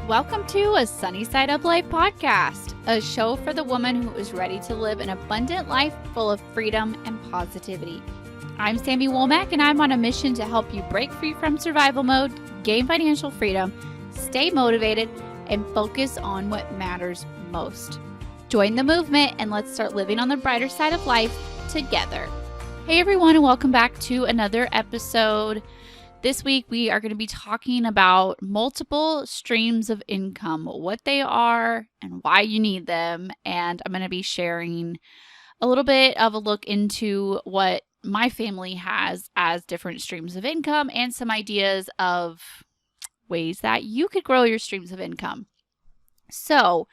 Welcome to a Sunny Side Up Life podcast, a show for the woman who is ready to live an abundant life full of freedom and positivity. I'm Sami and I'm on a mission to help you break free from survival mode, gain financial freedom, stay motivated, and focus on what matters most. Join the movement and let's start living on the brighter side of life together. Hey everyone, and welcome back to another episode. This week, we are going to be talking about multiple streams of income, what they are and why you need them. And I'm going to be sharing a little bit of a look into what my family has as different streams of income and some ideas of ways that you could grow your streams of income. So,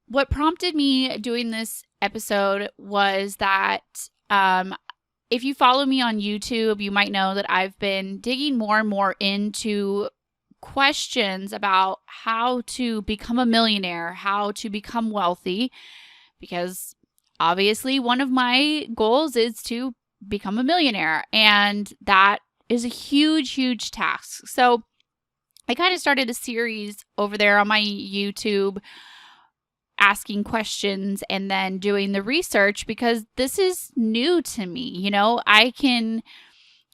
what prompted me doing this episode was that if you follow me on YouTube, you might know that I've been digging more and more into questions about how to become a millionaire, how to become wealthy, because obviously one of my goals is to become a millionaire, and that is a huge, huge task. So I kind of started a series over there on my YouTube asking questions and then doing the research because this is new to me. You know, I can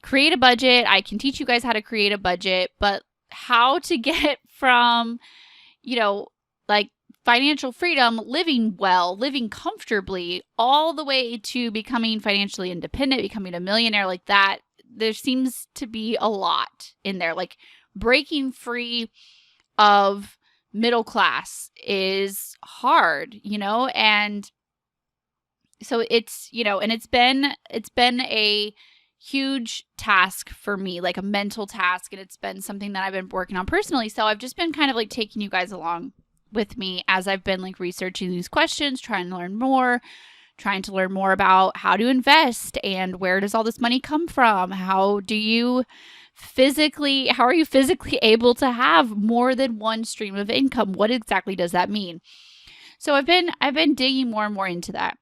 create a budget. I can teach you guys how to create a budget, but how to get from, like financial freedom, living well, living comfortably, all the way to becoming financially independent, becoming a millionaire like that, there seems to be a lot in there. Like breaking free of middle class is hard, and so it's, and it's been a huge task for me, like a mental task, and it's been something that I've been working on personally. So I've just been kind of like taking you guys along with me as I've been like researching these questions, trying to learn more about how to invest and where does all this money come from? How are you physically able to have more than one stream of income? What exactly does that mean? So I've been digging more and more into that.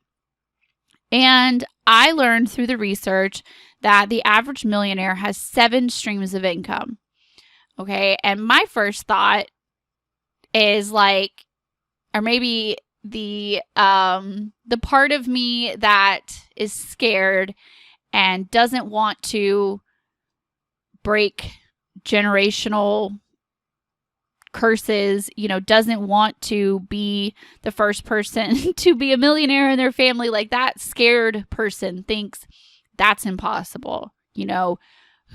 And I learned through the research that the average millionaire has 7 streams of income. Okay. And my first thought is like, or maybe the part of me that is scared and doesn't want to break generational curses, doesn't want to be the first person to be a millionaire in their family. Like that scared person thinks that's impossible.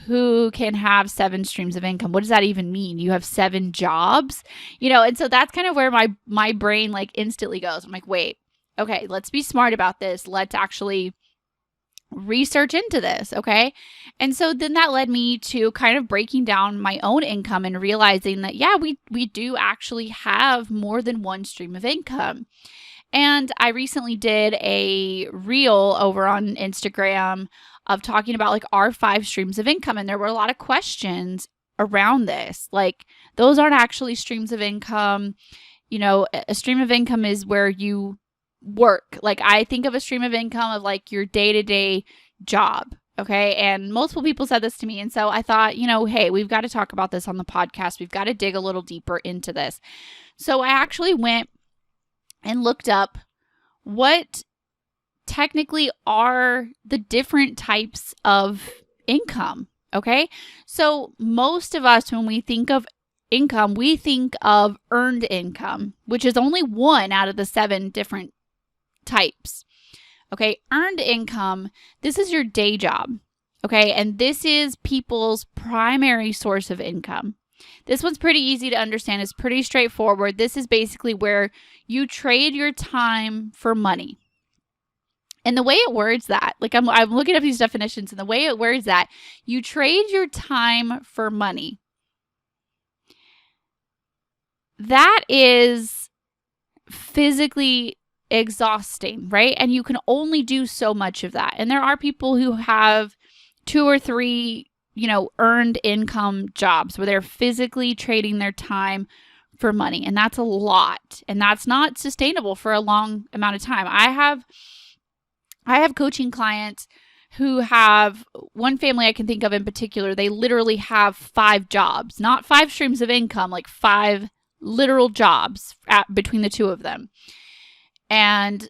Who can have 7 streams of income? What does that even mean? You have 7 jobs, and so that's kind of where my brain like instantly goes. I'm like, wait, okay, let's be smart about this. Let's actually research into this. Okay. And so then that led me to kind of breaking down my own income and realizing that, yeah, we do actually have more than one stream of income. And I recently did a reel over on Instagram of talking about like our 5 streams of income. And there were a lot of questions around this. Like those aren't actually streams of income. A stream of income is where you work. Like I think of a stream of income of like your day-to-day job. Okay. And multiple people said this to me. And so I thought, hey, we've got to talk about this on the podcast. We've got to dig a little deeper into this. So I actually went and looked up what technically are the different types of income. Okay. So most of us, when we think of income, we think of earned income, which is only one out of the 7 different types. Okay. Earned income. This is your day job. Okay. And this is people's primary source of income. This one's pretty easy to understand. It's pretty straightforward. This is basically where you trade your time for money. And the way it words that, like I'm looking up these definitions, and the way it words that, you trade your time for money. That is physically exhausting, right? And you can only do so much of that. And there are people who have 2 or 3, earned income jobs where they're physically trading their time for money. And that's a lot. And that's not sustainable for a long amount of time. I have coaching clients who have, one family I can think of in particular, they literally have 5 jobs, not 5 streams of income, like 5 literal jobs between the two of them. And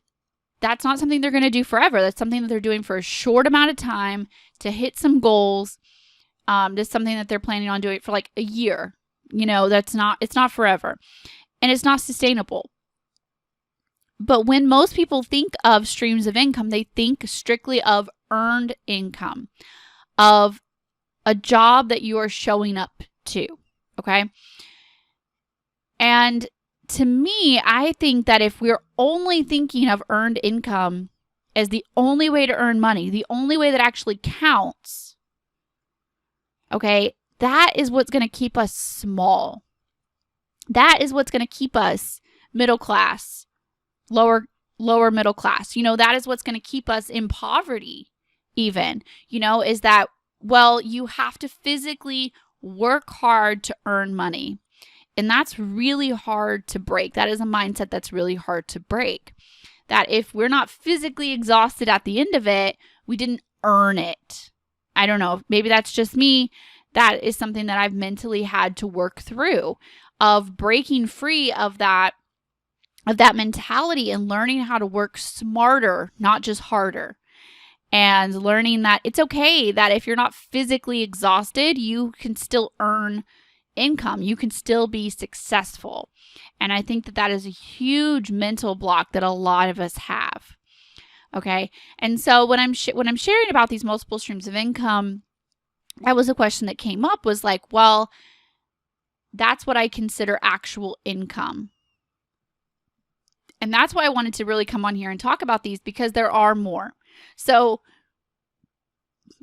that's not something they're going to do forever. That's something that they're doing for a short amount of time to hit some goals. Just something that they're planning on doing for like a year. It's not forever. And it's not sustainable. But when most people think of streams of income, they think strictly of earned income, of a job that you are showing up to, okay? And to me, I think that if we're only thinking of earned income as the only way to earn money, the only way that actually counts, okay, that is what's going to keep us small. That is what's going to keep us middle class, lower middle class. That is what's going to keep us in poverty even, is that, well, you have to physically work hard to earn money. And that's really hard to break. That is a mindset that's really hard to break. That if we're not physically exhausted at the end of it, we didn't earn it. I don't know. Maybe that's just me. That is something that I've mentally had to work through, of breaking free of that mentality and learning how to work smarter, not just harder. And learning that it's okay that if you're not physically exhausted, you can still earn income. You can still be successful. And I think that is a huge mental block that a lot of us have. Okay. And so when I'm sharing about these multiple streams of income, that was a question that came up, was like, well, that's what I consider actual income. And that's why I wanted to really come on here and talk about these, because there are more. So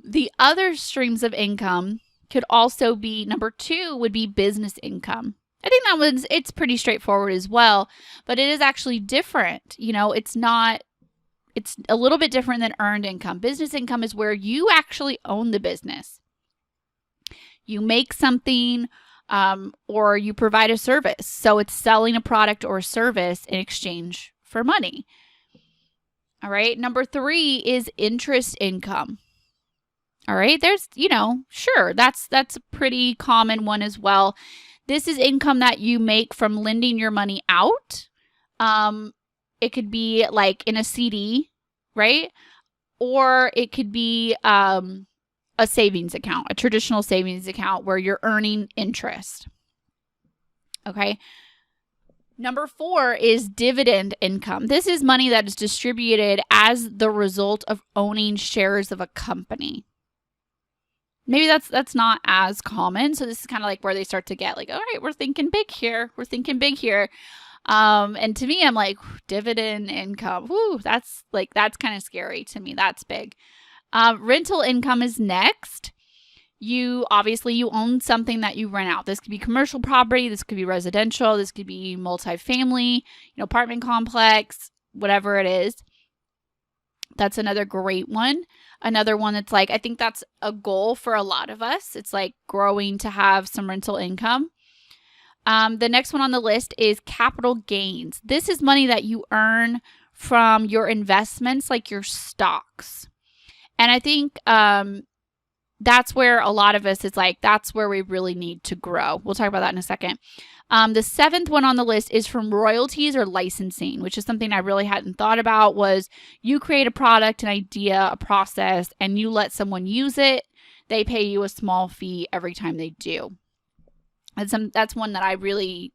the other streams of income could also be, number 2 would be business income. I think it's pretty straightforward as well, but it is actually different. It's a little bit different than earned income. Business income is where you actually own the business. You make something, or you provide a service. So it's selling a product or a service in exchange for money. All right. Number 3 is interest income. All right. There's, sure, that's a pretty common one as well. This is income that you make from lending your money out. It could be like in a CD, right? Or it could be a savings account, a traditional savings account where you're earning interest. Okay. Number 4 is dividend income. This is money that is distributed as the result of owning shares of a company. Maybe that's not as common. So this is kind of like where they start to get like, all right, we're thinking big here. And to me, I'm like, dividend income. Whoo, that's kind of scary to me. That's big. Rental income is next. You own something that you rent out. This could be commercial property. This could be residential. This could be multifamily, apartment complex, whatever it is. That's another great one. Another one that's like, I think that's a goal for a lot of us. It's like growing to have some rental income. The next one on the list is capital gains. This is money that you earn from your investments, like your stocks. And I think that's where a lot of us is like, that's where we really need to grow. We'll talk about that in a second. The 7th one on the list is from royalties or licensing, which is something I really hadn't thought about. Was you create a product, an idea, a process, and you let someone use it. They pay you a small fee every time they do. That's one that I really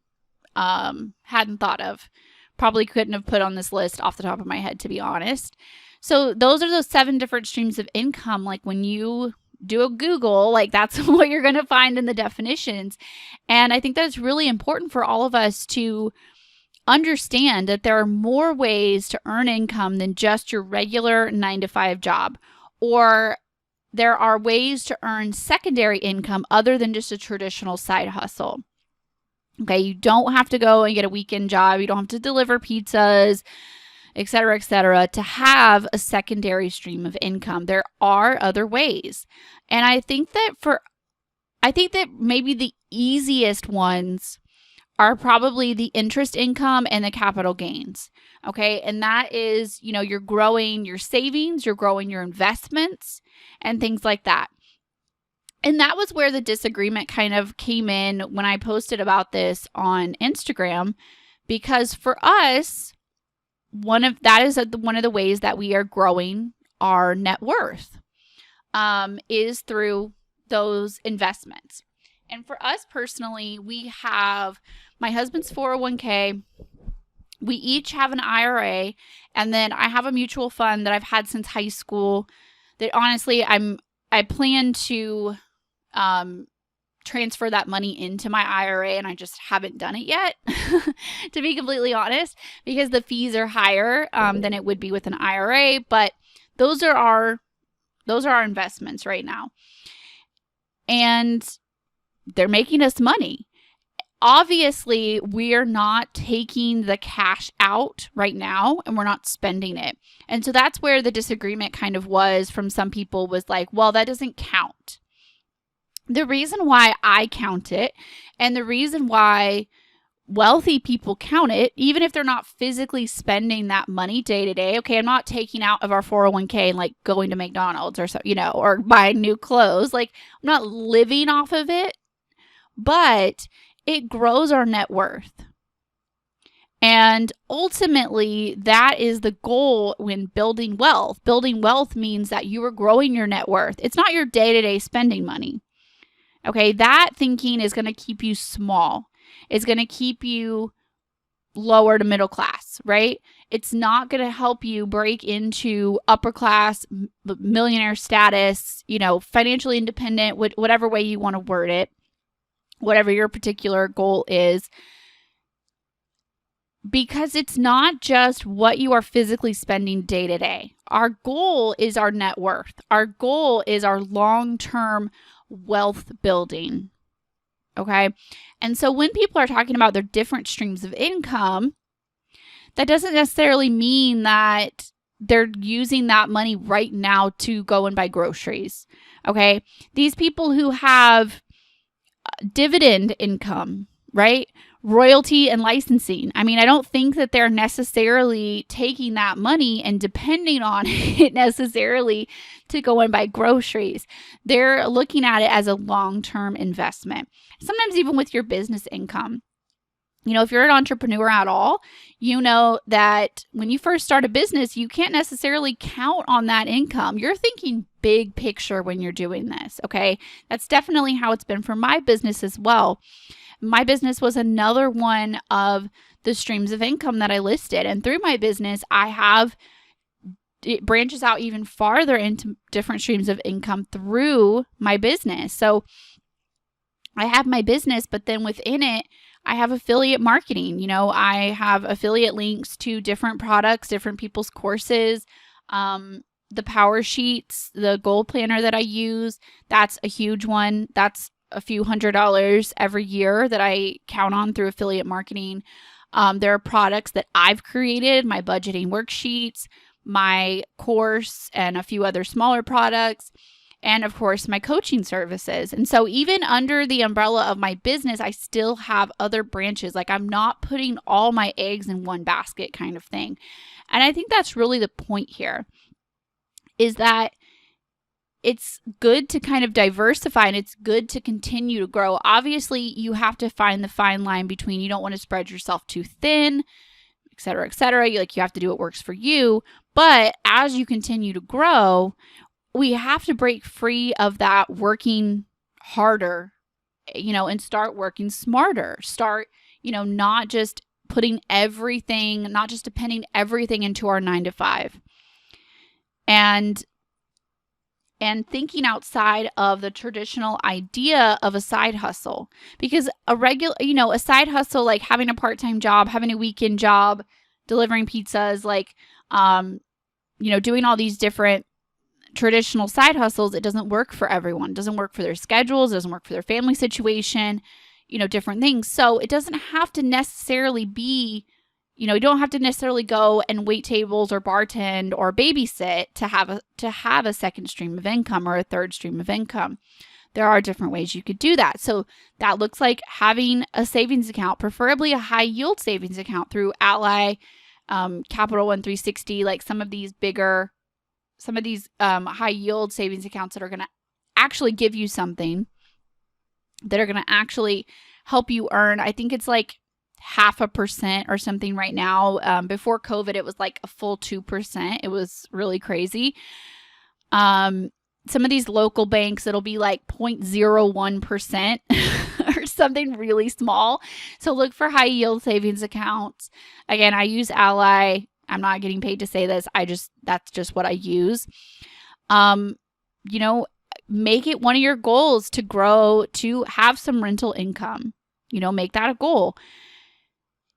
hadn't thought of. Probably couldn't have put on this list off the top of my head, to be honest. So those are those 7 different streams of income. Like when you do a Google, like that's what you're going to find in the definitions. And I think that it's really important for all of us to understand that there are more ways to earn income than just your regular 9-to-5 job, or there are ways to earn secondary income other than just a traditional side hustle. Okay, you don't have to go and get a weekend job. You don't have to deliver pizzas, et cetera, to have a secondary stream of income. There are other ways. And I think that maybe the easiest ones are probably the interest income and the capital gains. Okay. And that is, you're growing your savings, you're growing your investments and things like that. And that was where the disagreement kind of came in when I posted about this on Instagram, because for us, one of the ways that we are growing our net worth is through those investments. And for us personally, we have my husband's 401k. We each have an IRA, and then I have a mutual fund that I've had since high school that honestly I plan to transfer that money into my IRA, and I just haven't done it yet, to be completely honest, because the fees are higher than it would be with an IRA. But those are our investments right now, and they're making us money. Obviously, we're not taking the cash out right now, and we're not spending it. And so that's where the disagreement kind of was from some people, was like, well, that doesn't count. The reason why I count it, and the reason why wealthy people count it, even if they're not physically spending that money day to day. Okay, I'm not taking out of our 401k and like going to McDonald's or so, or buying new clothes. Like, I'm not living off of it, but it grows our net worth. And ultimately, that is the goal when building wealth. Building wealth means that you are growing your net worth. It's not your day-to-day spending money. Okay, that thinking is going to keep you small. It's going to keep you lower to middle class, right? It's not going to help you break into upper class, millionaire status, financially independent, whatever way you want to word it, whatever your particular goal is. Because it's not just what you are physically spending day to day. Our goal is our net worth. Our goal is our long-term wealth building. Okay. And so when people are talking about their different streams of income, that doesn't necessarily mean that they're using that money right now to go and buy groceries. Okay. These people who have dividend income, right? Royalty and licensing. I mean, I don't think that they're necessarily taking that money and depending on it necessarily to go and buy groceries. They're looking at it as a long-term investment. Sometimes even with your business income. If you're an entrepreneur at all, you know that when you first start a business, you can't necessarily count on that income. You're thinking big picture when you're doing this, okay? That's definitely how it's been for my business as well. My business was another one of the streams of income that I listed. And through my business, it branches out even farther into different streams of income through my business. So I have my business, but then within it, I have affiliate marketing. I have affiliate links to different products, different people's courses, the power sheets, the goal planner that I use. That's a huge one. That's a few $100s every year that I count on through affiliate marketing. There are products that I've created, my budgeting worksheets, my course, and a few other smaller products, and of course my coaching services. And so even under the umbrella of my business, I still have other branches. Like, I'm not putting all my eggs in one basket kind of thing. And I think that's really the point here, is that it's good to kind of diversify and it's good to continue to grow. Obviously, you have to find the fine line between, you don't want to spread yourself too thin, et cetera, et cetera. You have to do what works for you. But as you continue to grow, we have to break free of that working harder, and start working smarter. Start, not just putting everything, not just depending everything into our 9-to-5. And thinking outside of the traditional idea of a side hustle. Because a side hustle, like having a part-time job, having a weekend job, delivering pizzas, doing all these different traditional side hustles, it doesn't work for everyone. It doesn't work for their schedules, it doesn't work for their family situation, different things. So it doesn't have to necessarily be, you don't have to necessarily go and wait tables or bartend or babysit to have a second stream of income or a third stream of income. there are different ways you could do that. So that looks like having a savings account, preferably a high yield savings account through Ally, Capital One 360, like some of these high yield savings accounts that are going to actually give you something, that are going to actually help you earn. I think it's like 0.5% or something right now. Before COVID, it was like a full 2%. It was really crazy. Some of these local banks, it'll be like 0.01% or something really small. So look for high yield savings accounts. Again, I use Ally. I'm not getting paid to say this. That's just what I use. Make it one of your goals to grow, to have some rental income. Make that a goal.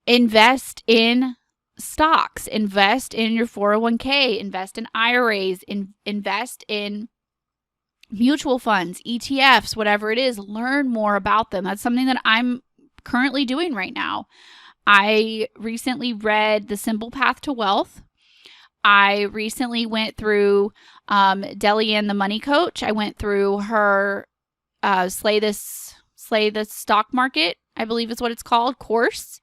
Invest in stocks, invest in your 401k, invest in IRAs, invest in mutual funds, ETFs, whatever it is. Learn more about them. That's something that I'm currently doing right now. I recently read The Simple Path to Wealth. I recently went through Delianne, the money coach. I went through her Slay the Stock Market, I believe is what it's called, course.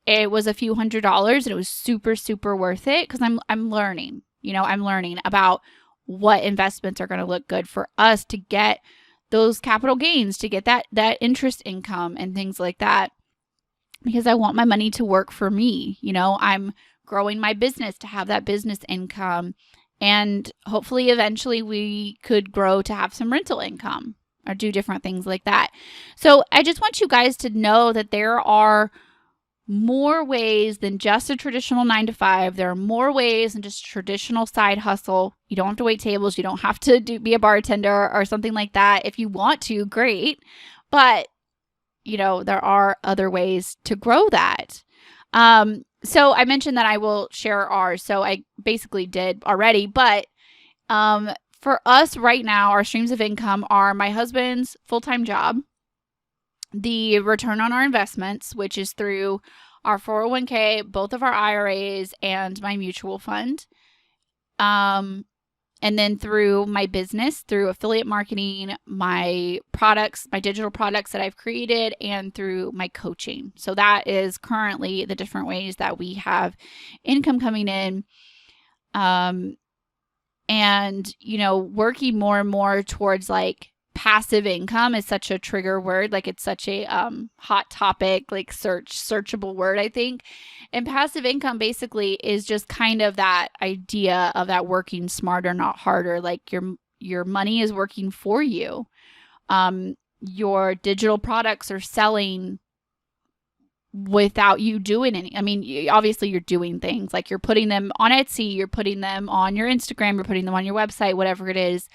It was a few $100s, and it was super, super worth it because I'm learning. I'm learning about what investments are going to look good for us to get those capital gains, to get that interest income and things like that, because I want my money to work for me. I'm growing my business to have that business income, and hopefully eventually we could grow to have some rental income or do different things like that. So I just want you guys to know that there are more ways than just a traditional 9-to-5. There are more ways than just a traditional side hustle. You don't have to wait tables. You don't have to be a bartender or something like that. If you want to, great. But, there are other ways to grow that. So I mentioned that I will share ours. So I basically did already. But for us right now, our streams of income are my husband's full-time job, the return on our investments, which is through our 401k, both of our IRAs, and my mutual fund. And then through my business, through affiliate marketing, my products, my digital products that I've created, and through my coaching. So that is currently the different ways that we have income coming in. And, working more and more towards like passive income is such a trigger word. Like it's such a hot topic, like searchable word, I think. And passive income basically is just kind of that idea of that working smarter, not harder. Like your money is working for you. Your digital products are selling without you doing any. I mean, obviously you're doing things like you're putting them on Etsy, you're putting them on your Instagram, you're putting them on your website, whatever it is.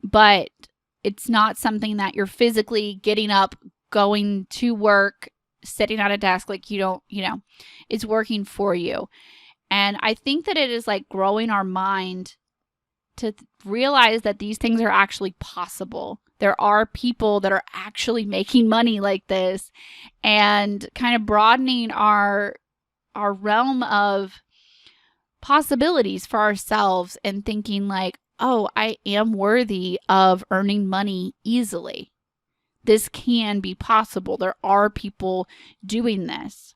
But it's not something that you're physically getting up, going to work, sitting at a desk. Like it's working for you. And I think that it is like growing our mind to realize that these things are actually possible. There are people that are actually making money like this, and kind of broadening our realm of possibilities for ourselves and thinking like, oh, I am worthy of earning money easily. This can be possible. There are people doing this.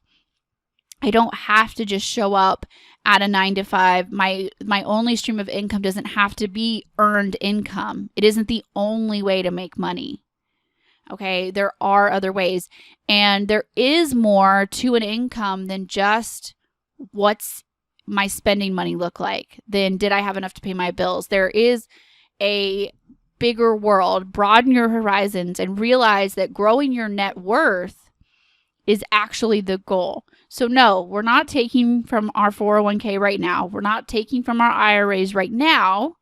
I don't have to just show up at a 9-to-5. My only stream of income doesn't have to be earned income. It isn't the only way to make money. Okay, there are other ways. And there is more to an income than just what's my spending money look like, then did I have enough to pay my bills? There is a bigger world. Broaden your horizons and realize that growing your net worth is actually the goal. So no, we're not taking from our 401k right now. We're not taking from our IRAs right now,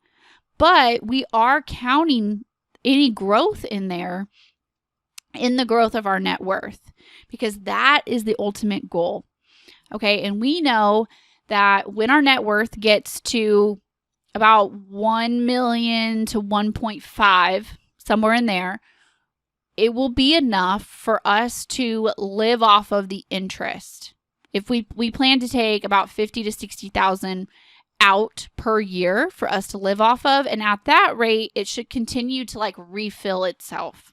but we are counting any growth in there in the growth of our net worth, because that is the ultimate goal. Okay, and we know that when our net worth gets to about 1 million to 1.5, somewhere in there, it will be enough for us to live off of the interest. If we plan to take about 50 to 60,000 out per year for us to live off of. And at that rate, it should continue to like refill itself.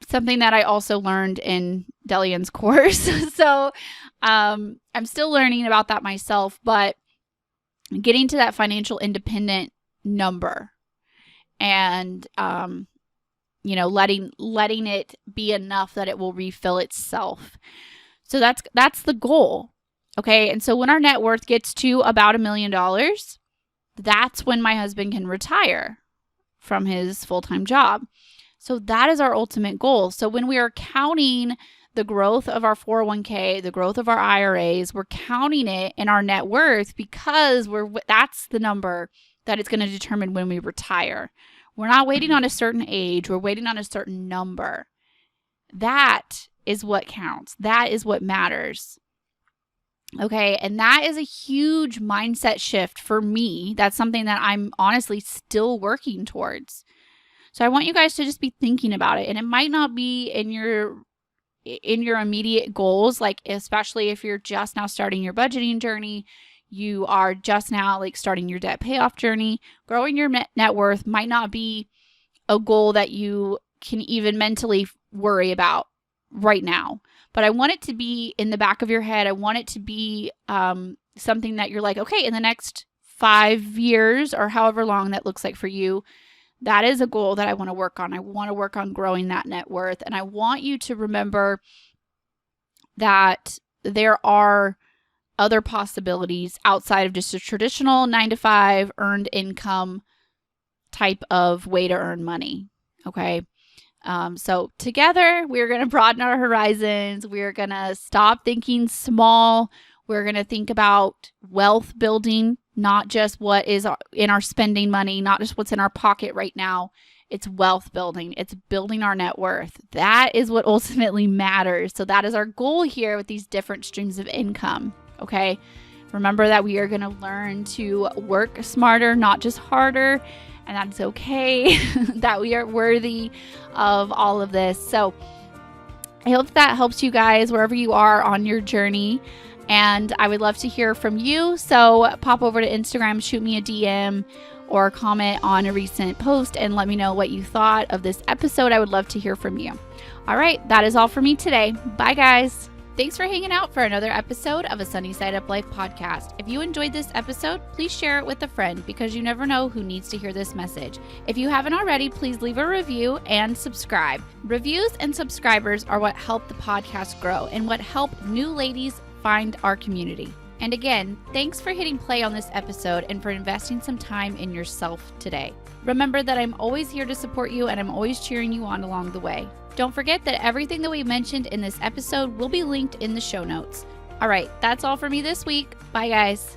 Something that I also learned in Delian's course. So I'm still learning about that myself, but getting to that financial independent number and, letting it be enough that it will refill itself. So that's the goal. Okay. And so when our net worth gets to about $1 million, that's when my husband can retire from his full-time job. So that is our ultimate goal. So when we are counting the growth of our 401k, the growth of our IRAs, we're counting it in our net worth because that's the number that it's going to determine when we retire. We're not waiting on a certain age. We're waiting on a certain number. That is what counts. That is what matters. Okay. And that is a huge mindset shift for me. That's something that I'm honestly still working towards. So I want you guys to just be thinking about it. And it might not be in your immediate goals, like especially if you're just now starting your budgeting journey, you are just now like starting your debt payoff journey. Growing your net worth might not be a goal that you can even mentally worry about right now. But I want it to be in the back of your head. I want it to be something that you're like, okay, in the next 5 years or however long that looks like for you, that is a goal that I want to work on. I want to work on growing that net worth. And I want you to remember that there are other possibilities outside of just a traditional 9-to-5 earned income type of way to earn money. Okay. So together, we're going to broaden our horizons. We're going to stop thinking small. We're going to think about wealth building, not just what is in our spending money, not just what's in our pocket right now. It's wealth building. It's building our net worth. That is what ultimately matters. So that is our goal here with these different streams of income. Okay. Remember that we are going to learn to work smarter, not just harder. And that's okay, that we are worthy of all of this. So I hope that helps you guys wherever you are on your journey. And I would love to hear from you. So pop over to Instagram, shoot me a DM or comment on a recent post and let me know what you thought of this episode. I would love to hear from you. All right, that is all for me today. Bye, guys. Thanks for hanging out for another episode of a Sunny Side Up Life podcast. If you enjoyed this episode, please share it with a friend because you never know who needs to hear this message. If you haven't already, please leave a review and subscribe. Reviews and subscribers are what help the podcast grow and what help new ladies find our community. And again, thanks for hitting play on this episode and for investing some time in yourself today. Remember that I'm always here to support you and I'm always cheering you on along the way. Don't forget that everything that we mentioned in this episode will be linked in the show notes. All right, that's all for me this week. Bye, guys.